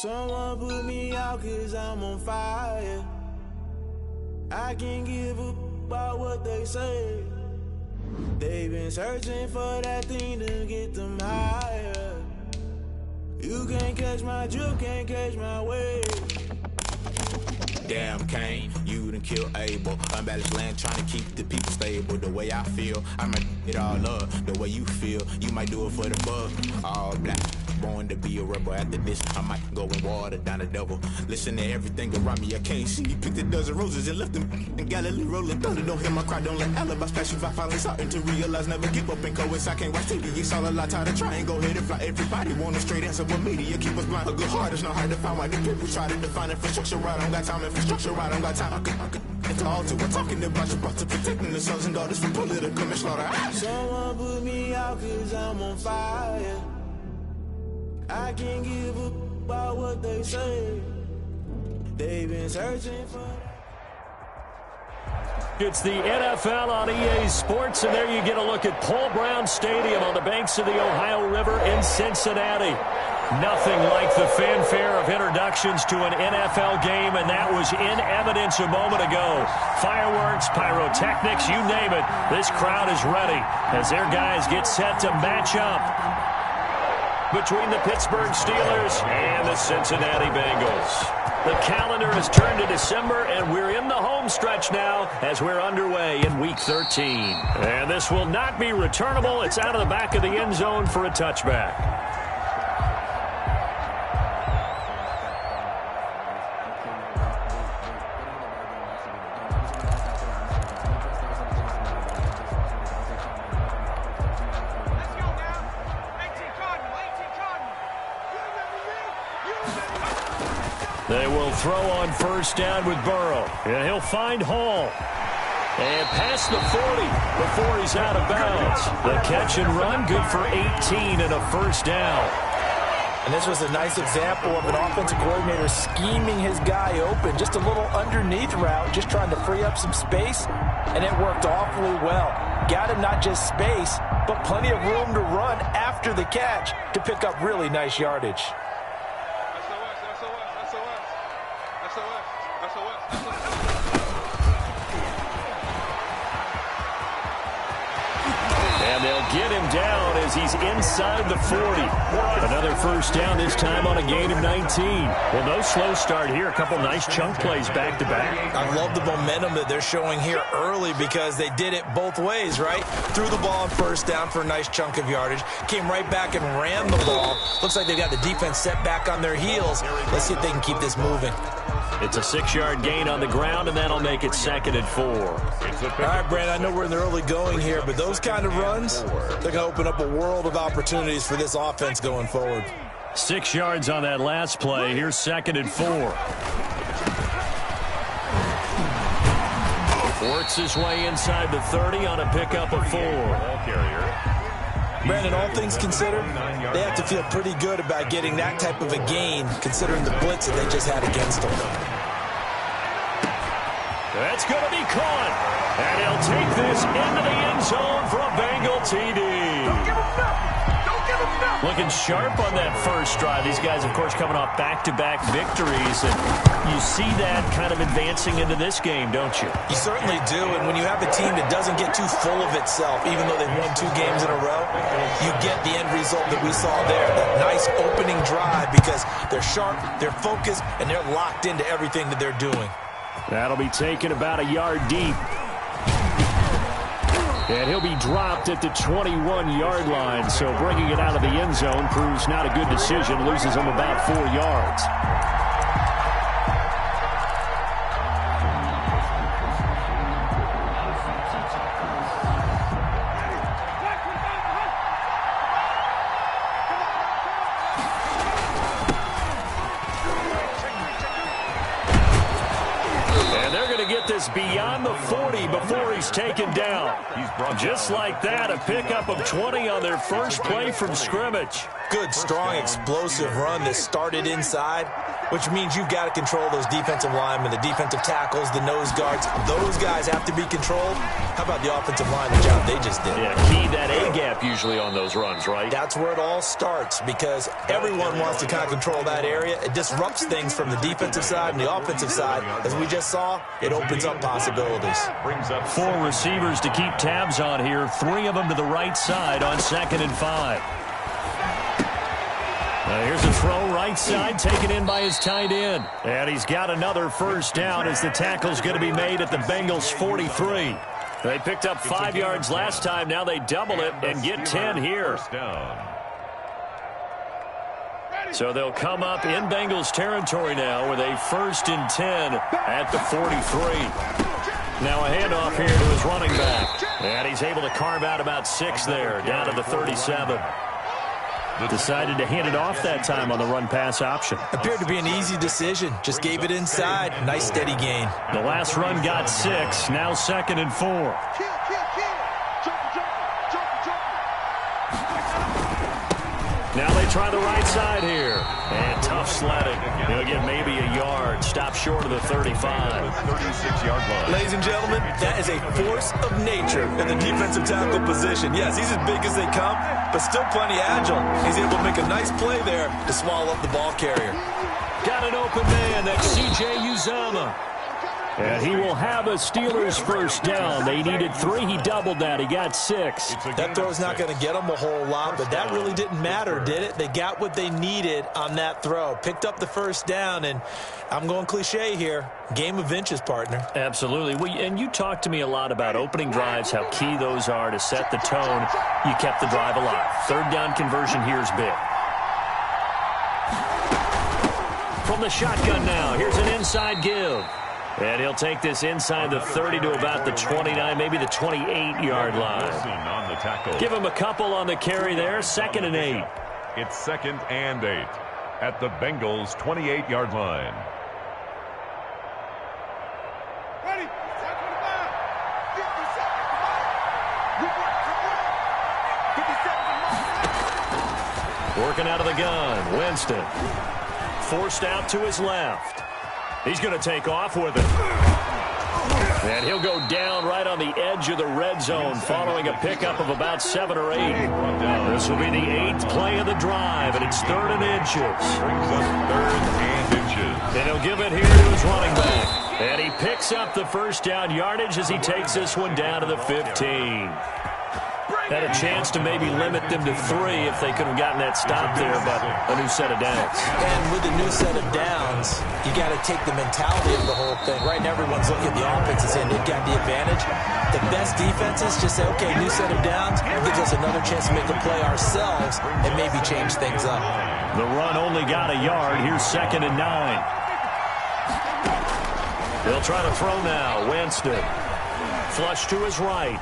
Someone put me out 'cause I'm on fire. I can't give a about what they say. They've been searching for that thing to get them higher. You can't catch my drift, can't catch my wave. Damn, Kane, you done killed Abel. Unbalanced land trying to keep the people stable. The way I feel, I might it all up. The way you feel, you might do it for the buck. All black, born to be a rebel. After this, I might go and water down the devil. Listen to everything around me, I can't see. Picked a dozen roses and left them in Galilee rolling thunder. Don't hear my cry, don't let alibis pass you by. Finally starting to realize, never give up and coincide. Can't watch TV, it's all a lot. Tired of trying, go ahead and fly. Everybody want a straight answer, but media keep us blind. A good heart is not hard to find. Why the people try to define infrastructure right? I don't got time, infrastructure right, I don't got time. I could it's all to we're talking about you, about to protecting the sons and daughters from political manslaughter. Someone put me out 'cause I'm on fire. I can't give a about what they say. They've been searching for. It's the NFL on EA Sports, and there you get a look at Paul Brown Stadium on the banks of the Ohio River in Cincinnati. Nothing like the fanfare of introductions to an NFL game, and that was in evidence a moment ago. Fireworks, pyrotechnics, you name it. This crowd is ready as their guys get set to match up between the Pittsburgh Steelers and the Cincinnati Bengals. The calendar has turned to December, and we're in the home stretch now as we're underway in Week 13. And this will not be returnable. It's out of the back of the end zone for a touchback. They will throw on first down with Burrow, and he'll find Hall. And past the 40 before he's out of bounds. The catch and run, good for 18 and a first down. And this was a nice example of an offensive coordinator scheming his guy open. Just a little underneath route, just trying to free up some space, and it worked awfully well. Got him not just space, but plenty of room to run after the catch to pick up really nice yardage. And they'll get him down as he's inside the 40. Another first down, this time on a gain of 19. Well, no slow start here. A couple nice chunk plays back-to-back. I love the momentum that they're showing here early because they did it both ways, right? Threw the ball on first down for a nice chunk of yardage. Came right back and ran the ball. Looks like they've got the defense set back on their heels. Let's see if they can keep this moving. It's a 6-yard gain on the ground, and that'll make it 2nd and 4. All right, Brandon, I know we're in the early going here, but those kind of runs, they're going to open up a world of opportunities for this offense going forward. 6 yards on that last play. Here's 2nd and 4. Works his way inside the 30 on a pickup of 4. Brandon, all things considered, they have to feel pretty good about getting that type of a gain, considering the blitz that they just had against them. That's going to be caught. And he'll take this into the end zone for a Bengal TD. Don't give him nothing. Don't give him nothing. Looking sharp on that first drive. These guys, of course, coming off back-to-back victories. And you see that kind of advancing into this game, don't you? You certainly do. And when you have a team that doesn't get too full of itself, even though they've won 2 games in a row, you get the end result that we saw there. That nice opening drive because they're sharp, they're focused, and they're locked into everything that they're doing. That'll be taken about a yard deep. And he'll be dropped at the 21-yard line. So bringing it out of the end zone proves not a good decision. Loses him about 4 yards. Beyond the 40 before he's taken down. Just like that, a pickup of 20 on their first play from scrimmage. Good, strong, explosive run that started inside, which means you've got to control those defensive linemen, the defensive tackles, the nose guards. Those guys have to be controlled. How about the offensive line, the job they just did? Yeah, key that A-gap usually on those runs, right? That's where it all starts because everyone wants to kind of control that area. It disrupts things from the defensive side and the offensive side. As we just saw, it opens up possibilities. Brings up 4 receivers to keep tabs on here. 3 of them to the right side on 2nd and 5. Here's a throw right side taken in by his tight end. And he's got another first down as the tackle's going to be made at the Bengals 43. They picked up 5 yards last time. Now they double it and get 10 here. So they'll come up in Bengals territory now with a 1st and 10 at the 43. Now a handoff here to his running back. And he's able to carve out about 6 there, down to the 37. Decided to hand it off that time on the run-pass option. Appeared to be an easy decision. Just gave it inside. Nice steady gain. The last run got 6. Now 2nd and 4. Now they try the right side here. And tough sledding. He'll get maybe a yard. Stop short of the 35. 36-yard line. Ladies and gentlemen, that is a force of nature in the defensive tackle position. Yes, he's as big as they come, but still plenty agile. He's able to make a nice play there to swallow up the ball carrier. Got an open man. That's C.J. Uzomah. And he will have a Steelers first down. They needed 3. He doubled that. He got 6. That throw's not going to get them a whole lot, but that really didn't matter, did it? They got what they needed on that throw. Picked up the first down, and I'm going cliche here. Game of inches, partner. Absolutely. And you talked to me a lot about opening drives, how key those are to set the tone. You kept the drive alive. 3rd down conversion here is big. From the shotgun now, here's an inside give. And he'll take this inside the 30 to about the 29, maybe the 28-yard line. Give him a couple on the carry there, 2nd and 8. It's 2nd and 8 at the Bengals' 28-yard line. Ready? Working out of the gun, Winston. Forced out to his left. He's going to take off with it. And he'll go down right on the edge of the red zone following a pickup of about 7 or 8. This will be the 8th play of the drive, and it's 3rd and inches. Brings up 3rd and inches. And he'll give it here to his running back. And he picks up the first down yardage as he takes this one down to the 15. Had a chance to maybe limit them to 3 if they could have gotten that stop there, but a new set of downs. And with the new set of downs, you got to take the mentality of the whole thing. Right now, everyone's looking at the offense and saying they've got the advantage. The best defenses just say, okay, new set of downs, gives us another chance to make a play ourselves and maybe change things up. The run only got a yard. Here's 2nd and 9. They'll try to throw now. Winston. Flush to his right.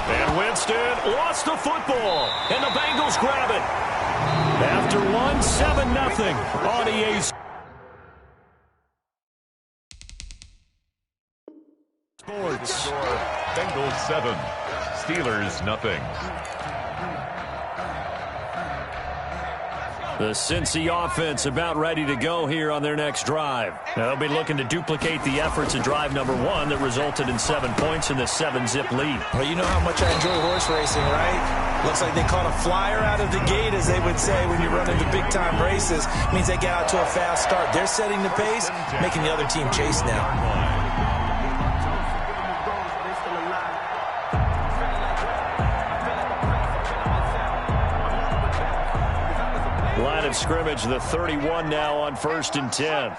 And Winston lost the football. And the Bengals grab it. After 1, 7-0 on EA Sports. Bengals 7, Steelers nothing. The Cincy offense about ready to go here on their next drive. They'll be looking to duplicate the efforts of drive number 1 that resulted in 7 points in the 7-zip lead. Well, you know how much I enjoy horse racing, right? Looks like they caught a flyer out of the gate, as they would say when you run into big-time races. It means they get out to a fast start. They're setting the pace, making the other team chase now. Line of scrimmage, the 31 now on 1st and 10.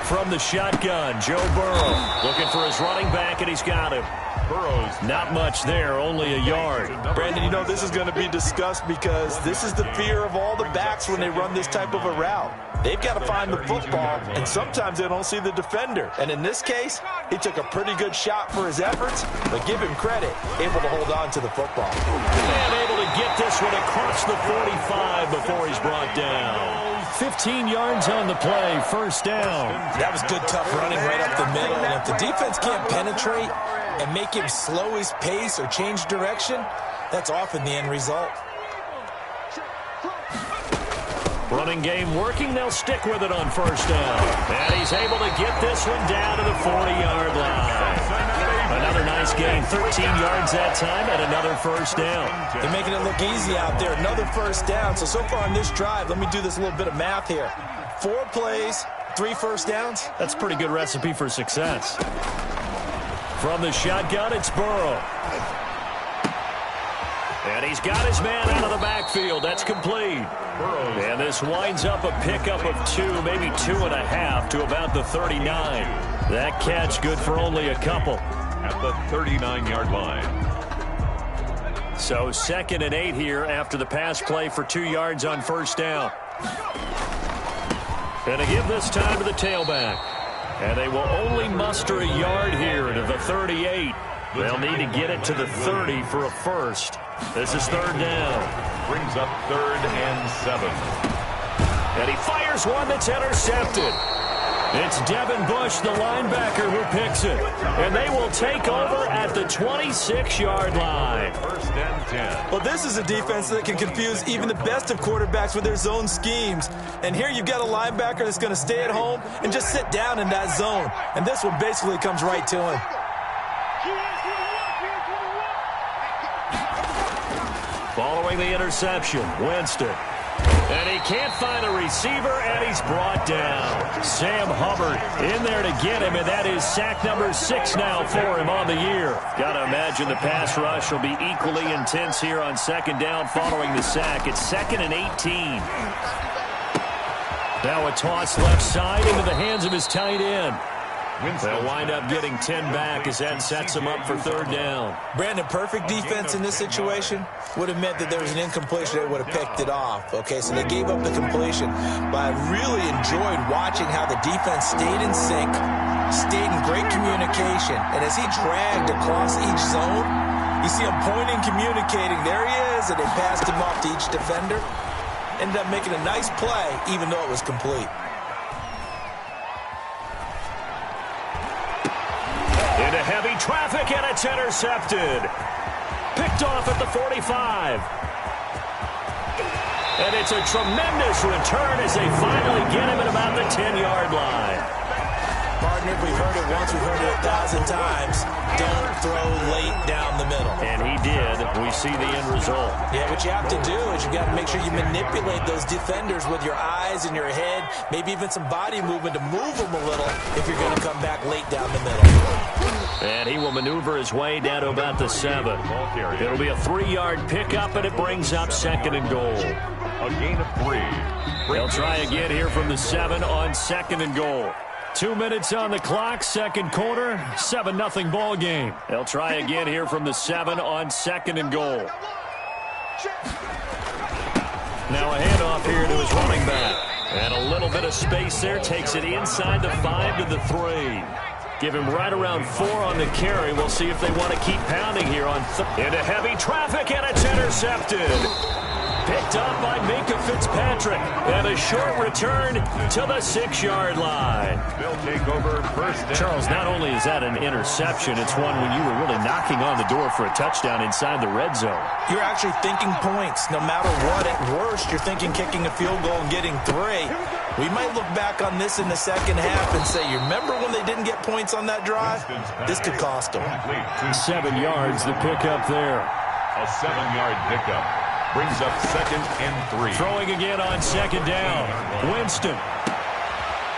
From the shotgun, Joe Burrow looking for his running back, and he's got him. Burrow's not much there, only a yard. Brandon, you know this is going to be discussed because this is the fear of all the backs when they run this type of a route. They've got to find the football, and sometimes they don't see the defender. And in this case, he took a pretty good shot for his efforts, but give him credit, able to hold on to the football. And able to get this one across the 45 before he's brought down. 15 yards on the play, 1st down. That was good, tough running right up the middle. And if the defense can't penetrate, and make him slow his pace or change direction, that's often the end result. Running game working. They'll stick with it on first down. And he's able to get this one down to the 40-yard line. Another nice gain. 13 yards that time and another first down. They're making it look easy out there. Another first down. So far on this drive, let me do this little bit of math here. 4 plays, 3 first downs. That's a pretty good recipe for success. From the shotgun, it's Burrow. And he's got his man out of the backfield. That's complete. And this winds up a pickup of 2, maybe 2.5 to about the 39. That catch good for only a couple. At the 39-yard line. So 2nd and 8 here after the pass play for 2 yards on first down. And to give this time to the tailback. And they will only muster a yard here to the 38. They'll need to get it to the 30 for a first. This is 3rd down. Brings up 3rd and 7. And he fires one that's intercepted. It's Devin Bush, the linebacker, who picks it. And they will take over at the 26-yard line. 1st and 10. Well, this is a defense that can confuse even the best of quarterbacks with their zone schemes. And here you've got a linebacker that's going to stay at home and just sit down in that zone. And this one basically comes right to him. Following the interception, Winston. And he can't find a receiver, and he's brought down. Sam Hubbard in there to get him, and that is sack number 6 now for him on the year. Got to imagine the pass rush will be equally intense here on 2nd down following the sack. It's 2nd and 18. Now a toss left side into the hands of his tight end. They'll wind up getting 10 back as that sets them up for 3rd down. Brandon, perfect defense in this situation would have meant that there was an incompletion. They would have picked it off. Okay, so they gave up the completion. But I really enjoyed watching how the defense stayed in sync, stayed in great communication. And as he dragged across each zone, you see him pointing, communicating. There he is, and they passed him off to each defender. Ended up making a nice play, even though it was complete. Into heavy traffic, and it's intercepted. Picked off at the 45. And it's a tremendous return as they finally get him at about the 10-yard line. Partner, we've heard it once, we've heard it 1,000 times. Don't throw late down the middle. And he did. We see the end result. Yeah, what you have to do is you got to make sure you manipulate those defenders with your eyes and your head, maybe even some body movement to move them a little if you're going to come back late down the middle. And he will maneuver his way down to about the 7. It'll be a 3-yard pickup, and it brings up 2nd and goal. A gain of 3. They'll try again here from the 7 on 2nd and goal. 2 minutes on the clock, 2nd quarter, 7-0 ball game. They'll try again here from the 7 on 2nd and goal. Now a handoff here to his running back. And a little bit of space there, takes it inside the 5 to the 3. Give him right around 4 on the carry. We'll see if they want to keep pounding here on into heavy traffic, and it's intercepted. Picked up by Minka Fitzpatrick. And a short return to the 6-yard line. They'll take over 1st down. Charles, not only is that an interception, it's one when you were really knocking on the door for a touchdown inside the red zone. You're actually thinking points. No matter what, at worst, you're thinking kicking a field goal and getting 3. We might look back on this in the 2nd half and say, you remember when they didn't get points on that drive? This could cost them. 7 yards, the pickup there. A 7-yard pickup. Brings up 2nd and 3. Throwing again on 2nd down. Winston.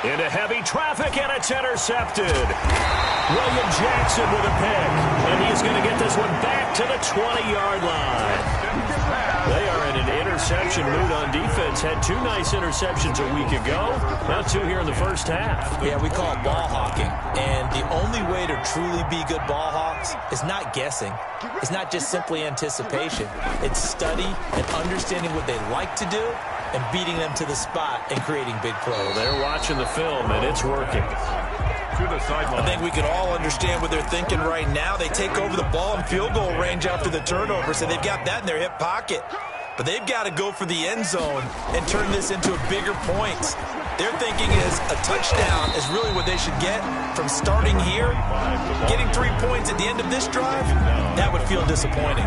Into heavy traffic, and it's intercepted. William Jackson with a pick. And he's going to get this one back to the 20-yard line. They are in an interception mood on defense. Had 2 nice interceptions a week ago. Now 2 here in the first half. Yeah, we call it ball hawking. And the only way to truly be good ball hawks is not guessing. It's not just simply anticipation. It's study and understanding what they like to do and beating them to the spot and creating big plays. Well, they're watching the film, and it's working. To the sideline. I think we can all understand what they're thinking right now. They take over the ball in field goal range after the turnover, so they've got that in their hip pocket. But they've got to go for the end zone and turn this into a bigger points. Their thinking is a touchdown is really what they should get from starting here. Getting 3 points at the end of this drive, that would feel disappointing.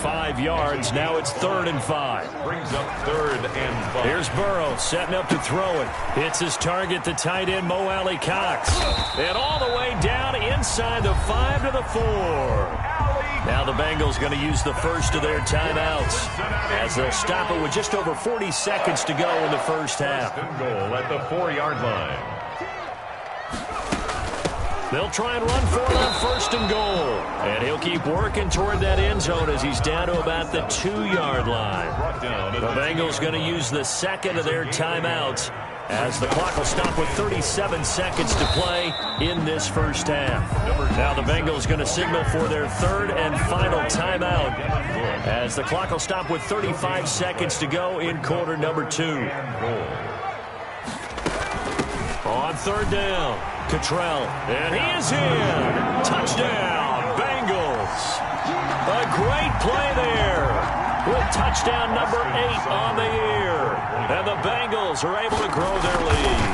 5 yards. Now it's 3rd and 5. Brings up 3rd and 5. Here's Burrow setting up to throw it. Hits his target, the tight end, Mo Alley Cox. And all the way down inside the 5 to the 4. Now the Bengals going to use the first of their timeouts as they'll stop it with just over 40 seconds to go in the first half. First and goal at the 4-yard line. They'll try and run for it on 1st and goal. And he'll keep working toward that end zone as he's down to about the 2-yard line. The Bengals going to use the second of their timeouts as the clock will stop with 37 seconds to play in this first half. Now the Bengals going to signal for their 3rd and final timeout as the clock will stop with 35 seconds to go in quarter number 2. On 3rd down, Cottrell, and he is in. Touchdown, Bengals. A great play there with touchdown number 8 on the year. And the Bengals are able to grow their lead.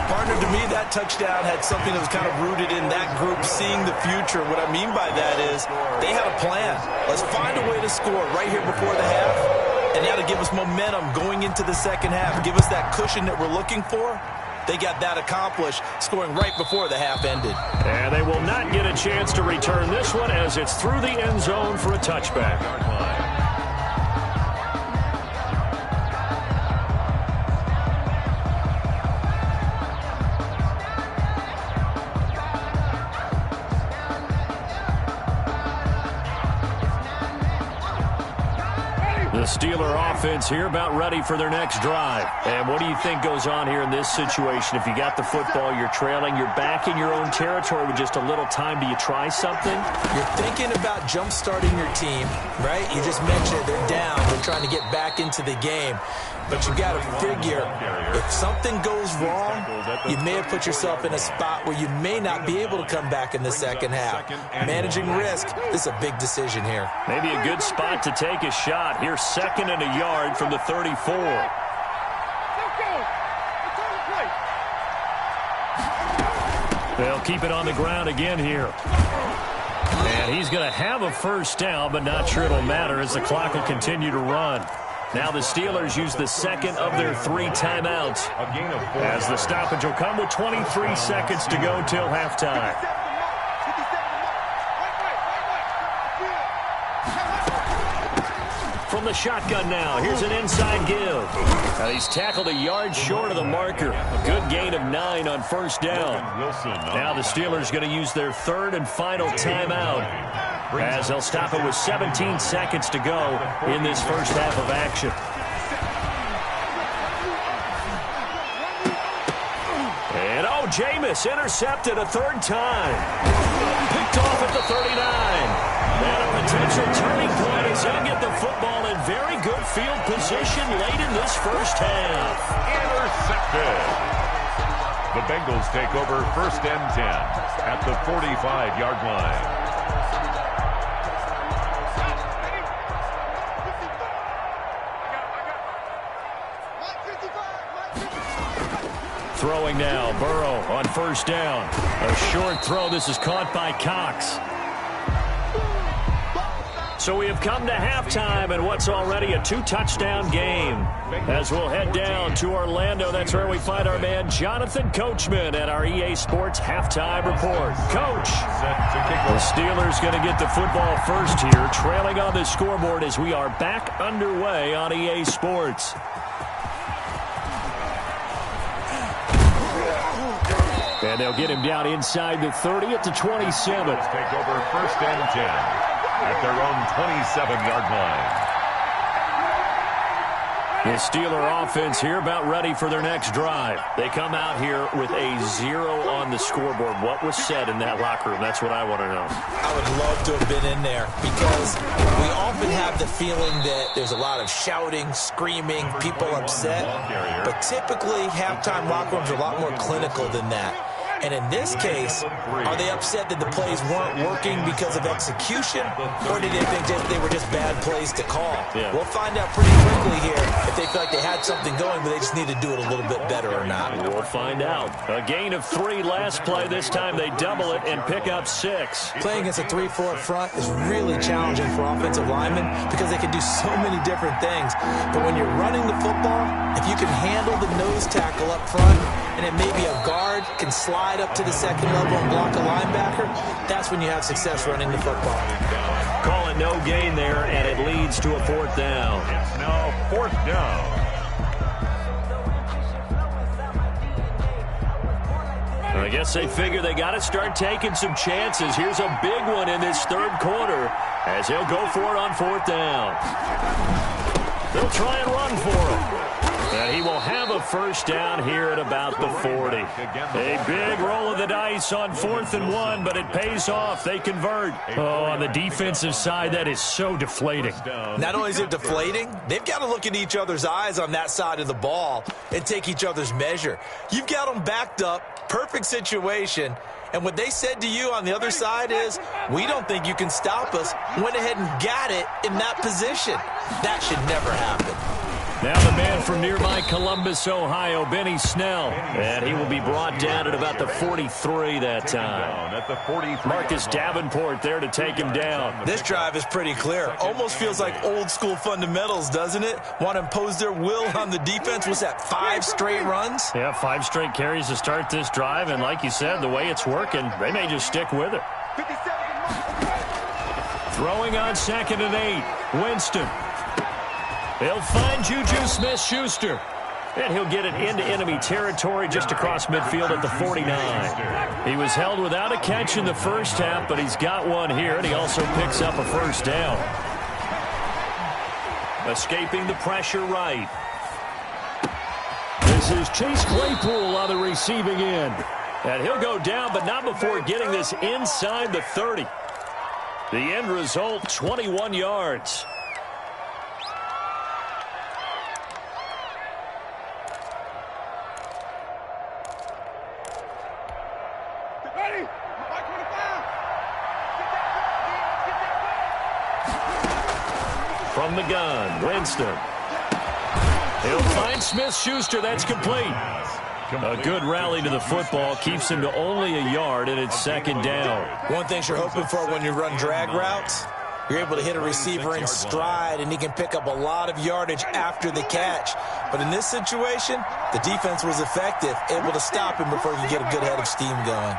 Partner, to me, that touchdown had something that was kind of rooted in that group seeing the future. What I mean by that is they had a plan. Let's find a way to score right here before the half. And now to give us momentum going into the second half, give us that cushion that we're looking for. They got that accomplished, scoring right before the half ended. And they will not get a chance to return this one as it's through the end zone for a touchback. The Steeler offense here about ready for their next drive. And what do you think goes on here in this situation? If you got the football, you're trailing, you're back in your own territory with just a little time. Do you try something? You're thinking about jump-starting your team, right? You just mentioned it. They're down. They're trying to get back into the game. But you got to figure, if something goes wrong, you may have put yourself in a spot where you may not be able to come back in the second half. Managing risk, this is a big decision here. Maybe a good spot to take a shot. Here's 2nd and a yard from the 34. They'll keep it on the ground again here. And he's going to have a first down, but not sure it'll matter as the clock will continue to run. Now the Steelers use the second of their 3 timeouts as the stoppage will come with 23 seconds to go till halftime. From the shotgun now, here's an inside give. Now he's tackled a yard short of the marker. Good gain of 9 on 1st down. Now the Steelers going to use their 3rd and final timeout as they'll stop it with 17 seconds to go in this first half of action. And Jameis intercepted a 3rd time. Picked off at the 39. And a potential turning point as he'll get the football in very good field position late in this first half. Intercepted. The Bengals take over 1st and 10 at the 45-yard line. Throwing now, Burrow on 1st down. A short throw. This is caught by Cox. So we have come to halftime in what's already a 2-touchdown game. As we'll head down to Orlando, that's where we find our man Jonathan Coachman at our EA Sports Halftime Report. Coach, the Steelers going to get the football first here, trailing on the scoreboard as we are back underway on EA Sports. And they'll get him down inside the 30 at the 27. Take over 1st and 10 at their own 27-yard line. The Steeler offense here about ready for their next drive. They come out here with a 0 on the scoreboard. What was said in that locker room? That's what I want to know. I would love to have been in there because we often have the feeling that there's a lot of shouting, screaming, people upset. But typically, halftime locker rooms are a lot more clinical than that. And in this case, are they upset that the plays weren't working because of execution, or did they think they were just bad plays to call? Yeah. We'll find out pretty quickly here if they feel like they had something going, but they just need to do it a little bit better or not. We'll find out. A gain of 3 last play. This time they double it and pick up 6. Playing against a 3-4 front is really challenging for offensive linemen because they can do so many different things. But when you're running the football, if you can handle the nose tackle up front, and it may be a guard can slide up to the second level and block a linebacker, that's when you have success running the football. Call it no gain there, and it leads to a 4th down. It's now 4th down. I guess they figure they got to start taking some chances. Here's a big one in this 3rd quarter as he'll go for it on 4th down. They'll try and run for him. And he will have a 1st down here at about the 40. A big roll of the dice on 4th and 1, but it pays off. They convert. Oh, on the defensive side, that is so deflating. Not only is it deflating, they've got to look in each other's eyes on that side of the ball and take each other's measure. You've got them backed up, perfect situation, and what they said to you on the other side is, we don't think you can stop us. Went ahead and got it in that position. That should never happen. Now the man from nearby Columbus, Ohio, Benny Snell. And he will be brought down at about the 43 that time. Marcus Davenport there to take him down. This drive is pretty clear. Almost feels like old school fundamentals, doesn't it? Want to impose their will on the defense. What's that, 5 straight runs? Yeah, 5 straight carries to start this drive. And like you said, the way it's working, they may just stick with it. Throwing on 2nd and 8. Winston. He'll find Juju Smith-Schuster. And he'll get it into enemy territory just across midfield at the 49. He was held without a catch in the first half, but he's got one here, and he also picks up a 1st down. Escaping the pressure right. This is Chase Claypool on the receiving end. And he'll go down, but not before getting this inside the 30. The end result, 21 yards. From the gun, Winston. He'll find Smith-Schuster. That's complete. A good rally to the football. Keeps him to only a yard, and it's 2nd down. One thing you're hoping for when you run drag routes, you're able to hit a receiver in stride, and he can pick up a lot of yardage after the catch. But in this situation, the defense was effective, able to stop him before he could get a good head of steam going.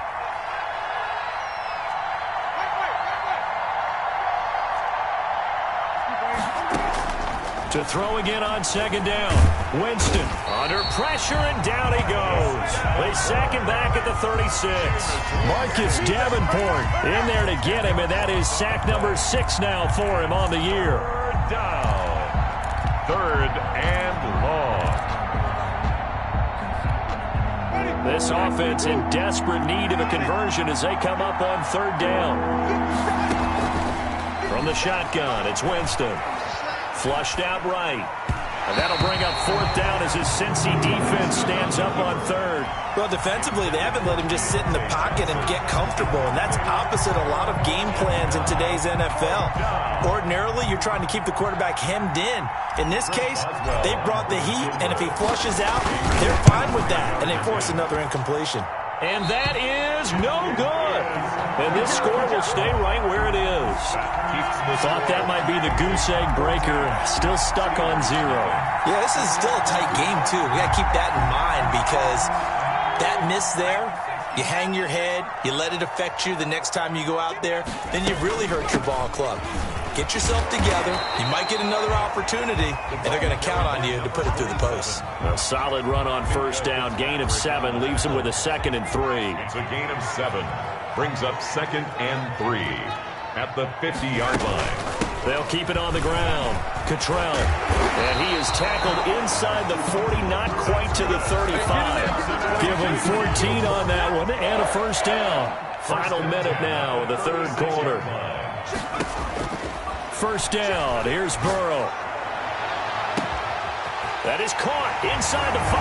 To throw again on 2nd down. Winston under pressure, and down he goes. They sack him back at the 36. Marcus Davenport in there to get him, and that is sack number 6 now for him on the year. 3rd down. 3rd and long. This offense in desperate need of a conversion as they come up on 3rd down. From the shotgun, it's Winston. Flushed out right. And that'll bring up 4th down as his Cincy defense stands up on 3rd. Well, defensively, they haven't let him just sit in the pocket and get comfortable, and that's opposite a lot of game plans in today's NFL. Ordinarily, you're trying to keep the quarterback hemmed in. In this case, they brought the heat, and if he flushes out, they're fine with that, and they force another incompletion. And that is no good. And this score will stay right where it is. Thought that might be the goose egg breaker. Still stuck on 0. Yeah, this is still a tight game, too. We got to keep that in mind because that miss there, you hang your head, you let it affect you the next time you go out there, then you really hurt your ball club. Get yourself together. You might get another opportunity, and they're going to count on you to put it through the post. A solid run on 1st down. Gain of 7 leaves him with a 2nd and 3. It's a gain of 7. Brings up 2nd and 3 at the 50-yard line. They'll keep it on the ground. Cottrell. And he is tackled inside the 40, not quite to the 35. Give him 14 on that one and a 1st down. Final minute now of the 3rd quarter. 1st down. Here's Burrow. That is caught inside the 5.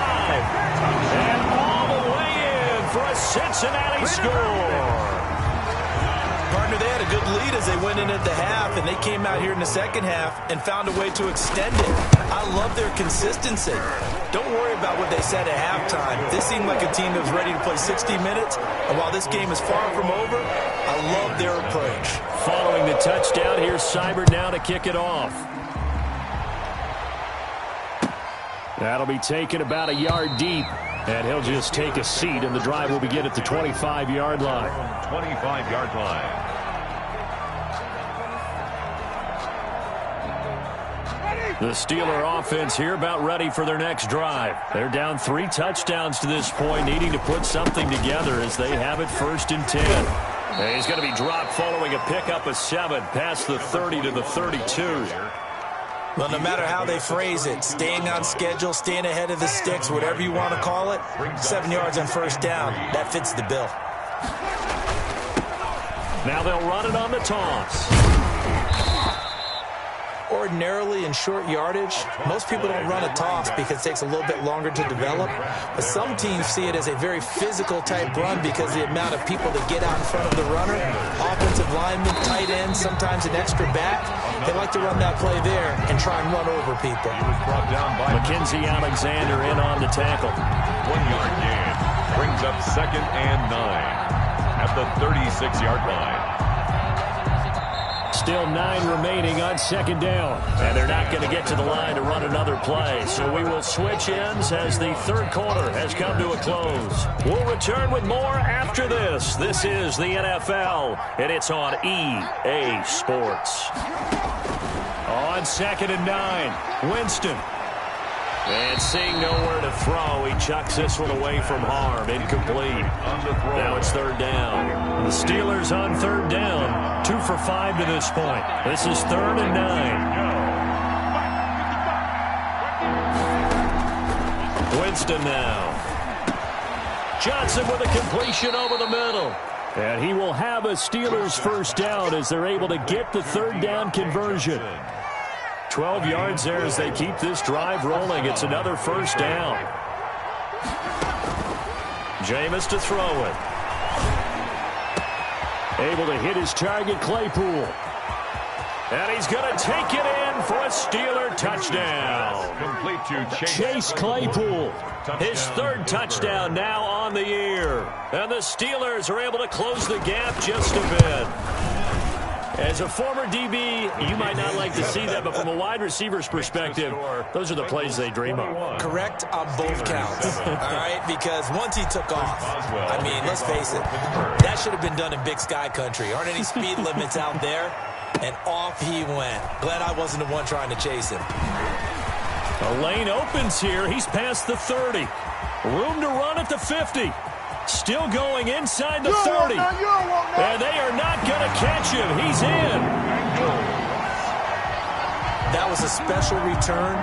And all the way in for a Cincinnati score. Partner, they had a good lead as they went in at the half, and they came out here in the second half and found a way to extend it. I love their consistency. Don't worry about what they said at halftime. This seemed like a team that was ready to play 60 minutes, and while this game is far from over, I love their approach. Following the touchdown, here's Seibert now to kick it off. That'll be taken about a yard deep, and he'll just take a seat, and the drive will begin at the 25-yard line. 25-yard line. The Steeler offense here about ready for their next drive. They're down 3 touchdowns to this point, needing to put something together as they have it 1st and 10. And he's going to be dropped following a pickup of 7 past the 30 to the 32. Well, no matter how they phrase it, staying on schedule, staying ahead of the sticks, whatever you want to call it, 7 yards on 1st down, that fits the bill. Now they'll run it on the toss. Ordinarily in short yardage, most people don't run a toss because it takes a little bit longer to develop. But some teams see it as a very physical type run because the amount of people that get out in front of the runner, offensive linemen, tight ends, sometimes an extra back, they like to run that play there and try and run over people. He was brought down by Mackenzie Alexander in on the tackle. 1-yard gain. Brings up 2nd and 9 at the 36-yard line. Still 9 remaining on 2nd down. And they're not going to get to the line to run another play. So we will switch ends as the 3rd quarter has come to a close. We'll return with more after this. This is the NFL, and it's on EA Sports. On 2nd and 9, Winston. And seeing nowhere to throw, he chucks this one away from harm. Incomplete. Now it's 3rd down. The Steelers on 3rd down. 2 for 5 to this point. This is 3rd and 9. Winston now. Johnson with a completion over the middle. And he will have a Steelers 1st down as they're able to get the 3rd down conversion. 12 yards there as they keep this drive rolling. It's another 1st down. Jameis to throw it. Able to hit his target, Claypool. And he's going to take it in for a Steeler touchdown. Complete to Chase Claypool. His 3rd touchdown now on the year. And the Steelers are able to close the gap just a bit. As a former DB, you might not like to see that, but from a wide receiver's perspective, those are the plays they dream of. Correct on both counts, all right? Because once he took off, I mean, let's face it, that should have been done in Big Sky country. Aren't any speed limits out there? And off he went. Glad I wasn't the one trying to chase him. A lane opens here. He's past the 30. Room to run at the 50. Still going inside the 30. And they are not going to catch him. He's in. That was a special return,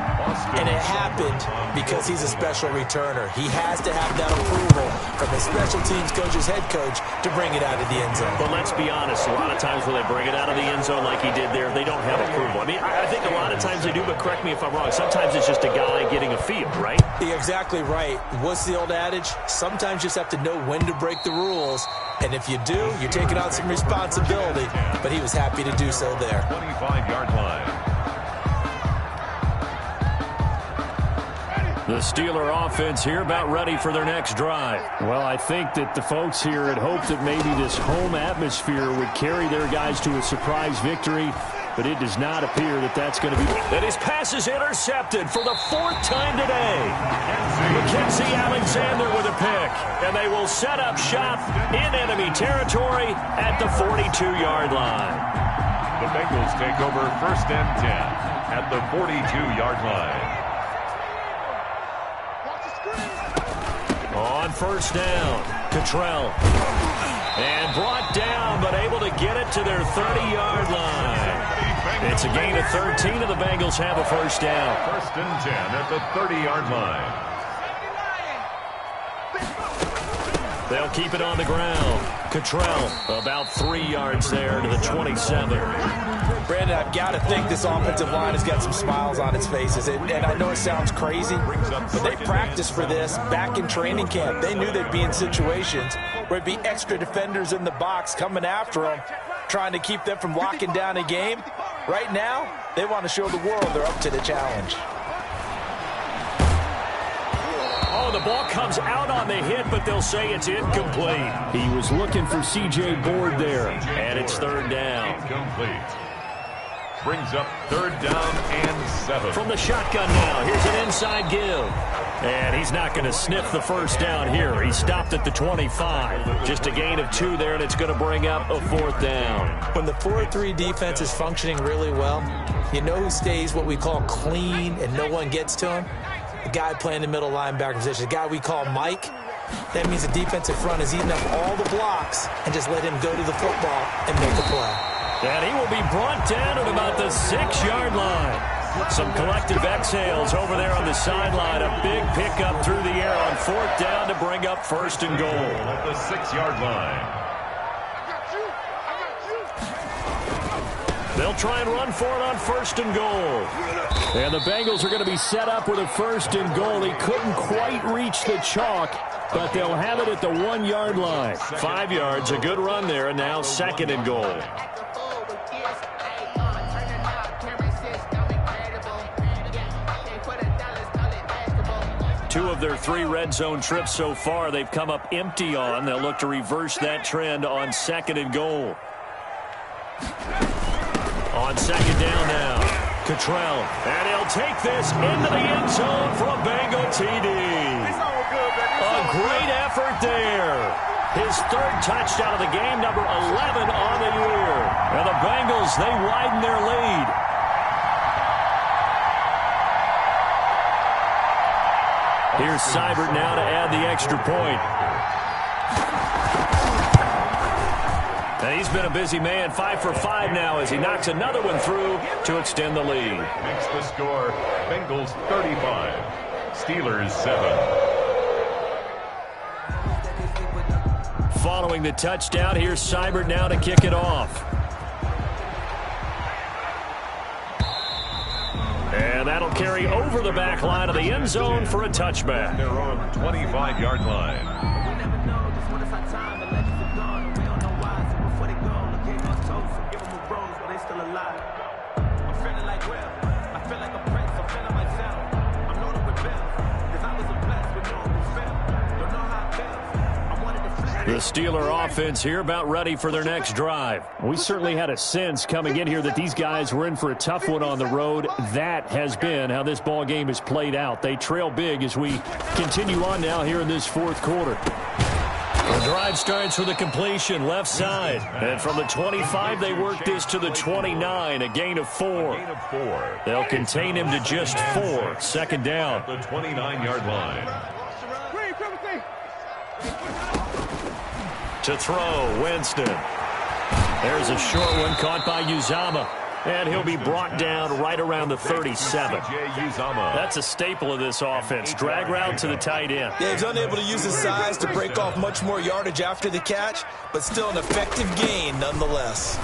and it happened because he's a special returner. He has to have that approval from his special teams coach's head coach to bring it out of the end zone. But let's be honest, a lot of times when they bring it out of the end zone like he did there, they don't have approval. I mean, I think a lot of times they do, but correct me if I'm wrong. Sometimes it's just a guy getting a feel, right? You're exactly right. What's the old adage? Sometimes you just have to know when to break the rules. And if you do, you're taking on some responsibility. But he was happy to do so there. 25-yard line. The Steeler offense here about ready for their next drive. Well, I think that the folks here had hoped that maybe this home atmosphere would carry their guys to a surprise victory, but it does not appear that that's going to be. And his pass is intercepted for the 4th time today. Mackenzie Alexander with a pick, and they will set up shop in enemy territory at the 42-yard line. The Bengals take over 1st and 10 at the 42-yard line. On 1st down, Cottrell. And brought down, but able to get it to their 30-yard line. It's a gain of 13, and the Bengals have a 1st down. 1st and 10 at the 30-yard line. They'll keep it on the ground. Cottrell about 3 yards there to the 27. Brandon, I've got to think this offensive line has got some smiles on its faces. And I know it sounds crazy, but they practiced for this back in training camp. They knew they'd be in situations where it'd be extra defenders in the box coming after them, trying to keep them from locking down a game. Right now, they want to show the world they're up to the challenge. Oh, the ball comes out on the hit, but they'll say it's incomplete. He was looking for C.J. Board there, and it's third down. Incomplete. Brings up third down and 7. From the shotgun now, here's an inside give. And he's not going to sniff the first down here. He stopped at the 25. Just a gain of 2 there, and it's going to bring up a 4th down. When the 4-3 defense is functioning really well, you know who stays what we call clean and no one gets to him? The guy playing the middle linebacker position, the guy we call Mike. That means the defensive front is eating up all the blocks and just let him go to the football and make a play. And he will be brought down at about the 6-yard line. Some collective exhales over there on the sideline. A big pickup through the air on 4th down to bring up 1st and goal. At the 6-yard line. They'll try and run for it on 1st and goal. And the Bengals are going to be set up with a 1st and goal. He couldn't quite reach the chalk, but they'll have it at the 1-yard line. 5 yards, a good run there, and now 2nd and goal. Two of their 3 red zone trips so far, they've come up empty on. They'll look to reverse that trend on 2nd and goal. On 2nd down now, Cottrell. And he'll take this into the end zone for a Bengal TD. A great effort there. His 3rd touchdown of the game, number 11 on the year. And the Bengals, they widen their lead. Here's Seibert now to add the extra point. And he's been a busy man, 5 for 5 now as he knocks another one through to extend the lead. Makes the score Bengals 35, Steelers 7. Following the touchdown, here's Seibert now to kick it off. And that'll carry over the back line of the end zone for a touchback. Their own 25-yard line. The Steeler offense here about ready for their next drive. We certainly had a sense coming in here that these guys were in for a tough one on the road. That has been how this ball game has played out. They trail big as we continue on now here in this 4th quarter. The drive starts with a completion left side. And from the 25, they work this to the 29, a gain of 4. They'll contain him to just 4. 2nd down. The 29-yard line. To throw, Winston. There's a short one caught by Uzama. And he'll be brought down right around the 37. That's a staple of this offense. Drag route to the tight end. Yeah, he's unable to use his size to break off much more yardage after the catch, but still an effective gain nonetheless.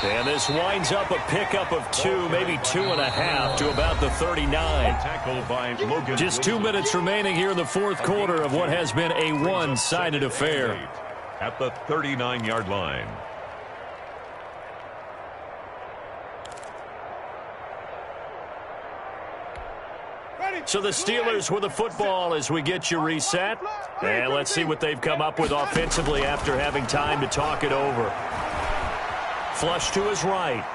And this winds up a pickup of 2, maybe 2.5 to about the 39. Just 2 minutes remaining here in the 4th quarter of what has been a one-sided affair. At the 39-yard line. So the Steelers with the football as we get you reset. And let's see what they've come up with offensively after having time to talk it over. Flush to his right.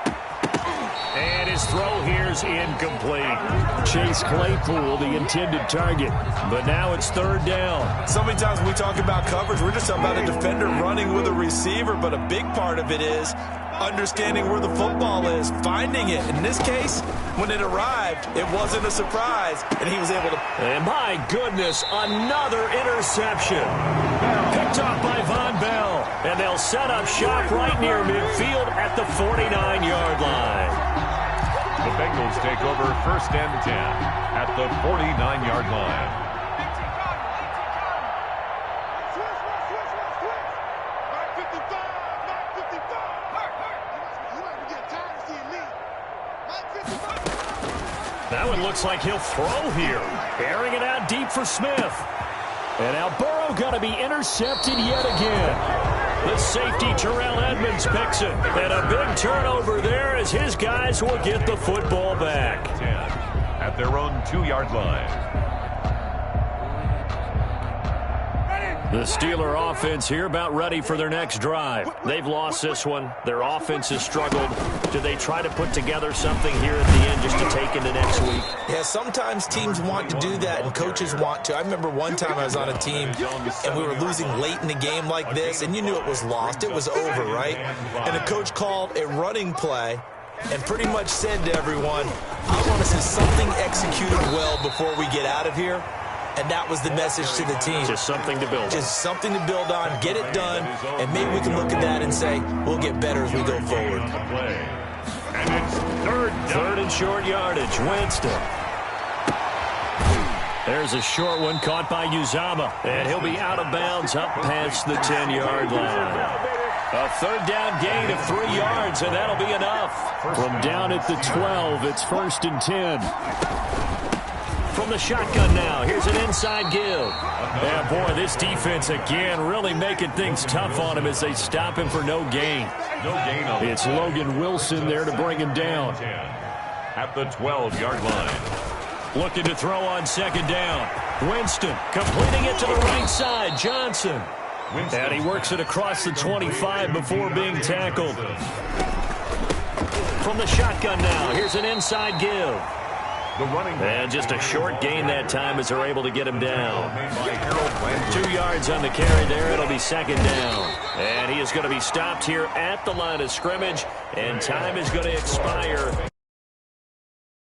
And his throw here's incomplete. Chase Claypool, the intended target. But now it's 3rd down. So many times when we talk about coverage, we're just talking about a defender running with a receiver, but a big part of it is understanding where the football is, finding it. In this case, when it arrived, it wasn't a surprise, and he was able to... And my goodness, another interception. Picked off by Von Bell. And they'll set up shop right near midfield at the 49-yard line. The Bengals take over 1st and 10 at the 49-yard line. That one looks like he'll throw here. Airing it out deep for Smith. And now Burrow going to be intercepted yet again. The safety, Terrell Edmonds, picks it. And a big turnover there as his guys will get the football back. 10 at their own 2-yard line. The Steeler offense here about ready for their next drive. They've lost this one. Their offense has struggled. Do they try to put together something here at the end just to take into next week? Yeah, sometimes teams want to do that and coaches want to. I remember one time I was on a team and we were losing late in the game like this, and you knew it was lost. It was over, right? And the coach called a running play and pretty much said to everyone, I want to see something executed well before we get out of here. And that was the message to the team. Just something to build on. Just something to build on, get it done, and maybe we can look at that and say, we'll get better as we go forward. And it's third and short yardage. Winston. There's a short one caught by Uzama. And he'll be out of bounds up past the 10-yard line. A third down gain of 3 yards, and that'll be enough. From down at the 12, it's 1st and 10. From the shotgun now, here's an inside give. Yeah, boy, this defense again really making things tough on him as they stop him for no gain. It's Logan Wilson there to bring him down. At the 12-yard line. Looking to throw on 2nd down. Winston completing it to the right side. Johnson. And he works it across the 25 before being tackled. From the shotgun now, here's an inside give. And just a short gain that time as they're able to get him down. 2 yards on the carry there. It'll be 2nd down. And he is going to be stopped here at the line of scrimmage. And time is going to expire